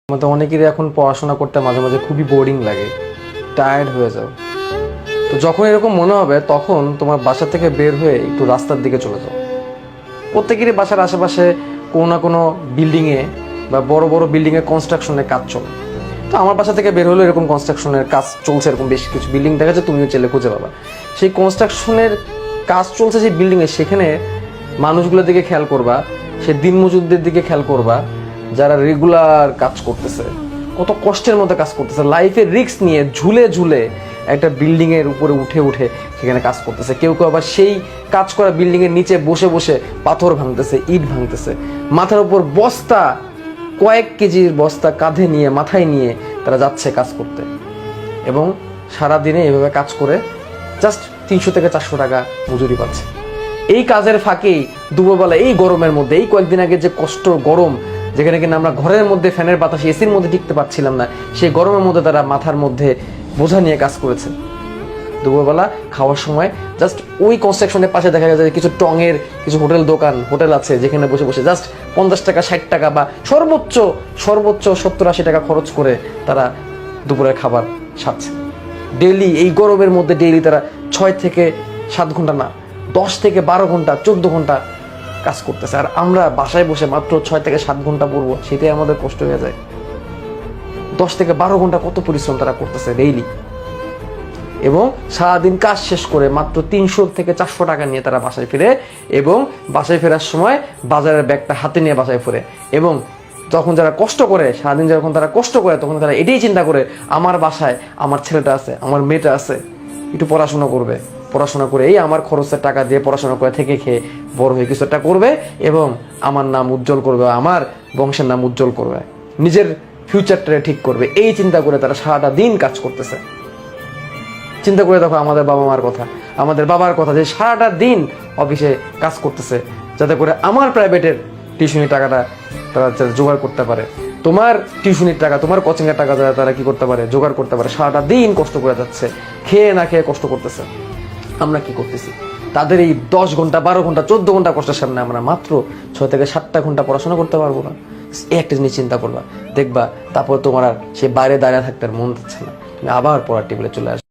আমাদের অনেকেরই এখন পড়াশোনা করতে মাঝে মাঝে খুবই বোরিং লাগে, টায়ার্ড হয়ে যাও। তো যখন এরকম মনে হবে তখন তোমার বাসা থেকে বের হয়ে একটু রাস্তার দিকে চলে যাও। প্রত্যেকেরই বাসার আশেপাশে কোনো না কোনো বিল্ডিংয়ে বা বড় বড় বিল্ডিংয়ে কনস্ট্রাকশনের কাজ চলে। তো আমার বাসা থেকে বের হলে এরকম কনস্ট্রাকশনের কাজ চলছে, এরকম বেশ কিছু বিল্ডিং দেখা যায়, তুমিও চেলে খুঁজে পাবা। সেই কনস্ট্রাকশনের কাজ চলছে সেই বিল্ডিংয়ে, সেখানে মানুষগুলোর দিকে খেয়াল করবা, সে দিনমজুরদের দিকে খেয়াল করবা, যারা রেগুলার কাজ করতেছে, কত কষ্টের মধ্যে কাজ করতেছে, লাইফের রিস্ক নিয়ে ঝুলে ঝুলে একটা বিল্ডিংয়ের উপরে উঠে উঠে সেখানে কাজ করতেছে। কেউ কেউ আবার সেই কাজ করা বিল্ডিংয়ের নিচে বসে বসে পাথর ভাঙতেছে, ইট ভাঙতেছে, মাথার উপর বস্তা, কয়েক কেজির বস্তা কাঁধে নিয়ে মাথায় নিয়ে তারা যাচ্ছে কাজ করতে, এবং সারাদিনে এভাবে কাজ করে জাস্ট 300 থেকে 400 টাকা মজুরি পাচ্ছে। এই কাজের ফাঁকেই দুপুরবেলা এই গরমের মধ্যে, এই কয়েকদিন আগে যে কষ্ট গরম, যেখানে কিনা আমরা ঘরের মধ্যে ফ্যানের বাতাসে এসির মধ্যে টিকতে পারছিলাম না, সেই গরমের মধ্যে তারা মাথার মধ্যে বোঝা নিয়ে কাজ করেছে। দুপুরবেলা খাওয়ার সময় জাস্ট ওই কনস্ট্রাকশনের পাশে দেখা যায় কিছু টঙের কিছু হোটেল আছে, যেখানে বসে বসে জাস্ট 50 টাকা 60 টাকা বা সর্বোচ্চ 70-80 টাকা খরচ করে তারা দুপুরের খাবার সারছে। ডেইলি এই গরমের মধ্যে ডেইলি তারা 6 থেকে 7 ঘন্টা না, 10 থেকে 12 ঘন্টা 14 ঘন্টা কাজ করতেছে। আর আমরা বাসায় বসে মাত্র 6 থেকে 7 ঘন্টা পড়বো, সেটাই আমাদের কষ্ট হয়ে যায়। 10 থেকে 12 ঘন্টা কত পরিশ্রম তারা করতেছে ডেইলি, এবং সারাদিন কাজ শেষ করে মাত্র 300 থেকে 400 টাকা নিয়ে তারা বাসায় ফিরে, এবং বাসায় ফেরার সময় বাজারের ব্যাগটা হাতে নিয়ে বাসায় ফিরে। এবং যখন যারা কষ্ট করে, সারাদিন যখন তারা কষ্ট করে, তখন তারা এটাই চিন্তা করে, আমার বাসায় আমার ছেলেটা আছে, আমার মেয়েটা আছে, একটু পড়াশোনা করবে, পড়াশোনা করে এই আমার খরচের টাকা দিয়ে পড়াশোনা করে থেকে খেয়ে বড় হয়ে কিছু একটা করবে, এবং আমার নাম উজ্জ্বল করবে, আমার বংশের নাম উজ্জ্বল করবে, নিজের ফিউচারটা ঠিক করবে। এই চিন্তা করে তারা সারাটা দিন কাজ করতেছে। চিন্তা করে দেখো আমাদের বাবা মার কথা, আমাদের বাবার কথা, যে সারাটা দিন অফিসে কাজ করতেছে যাতে করে আমার প্রাইভেটের টিউশনির টাকাটা তারা জোগাড় করতে পারে, তোমার টিউশনির টাকা, তোমার কোচিংয়ের টাকা যারা তারা কি করতে পারে, জোগাড় করতে পারে। সারাটা দিন কষ্ট করে যাচ্ছে, খেয়ে না খেয়ে কষ্ট করতেছে। আমরা কি করতেছি? তাদের এই 10 ঘন্টা 12 ঘন্টা 14 ঘন্টা কষ্টের সামনে আমরা মাত্র 6 থেকে 7টা ঘন্টা পড়াশোনা করতে পারবো না। এই একটা জিনিস চিন্তা করবা, দেখবা তারপর তোমার আর সে বাইরে দাঁড়িয়ে থাকতে আর মন যাচ্ছে না, তুমি আবার পড়ার টেবিলে চলে আসবে।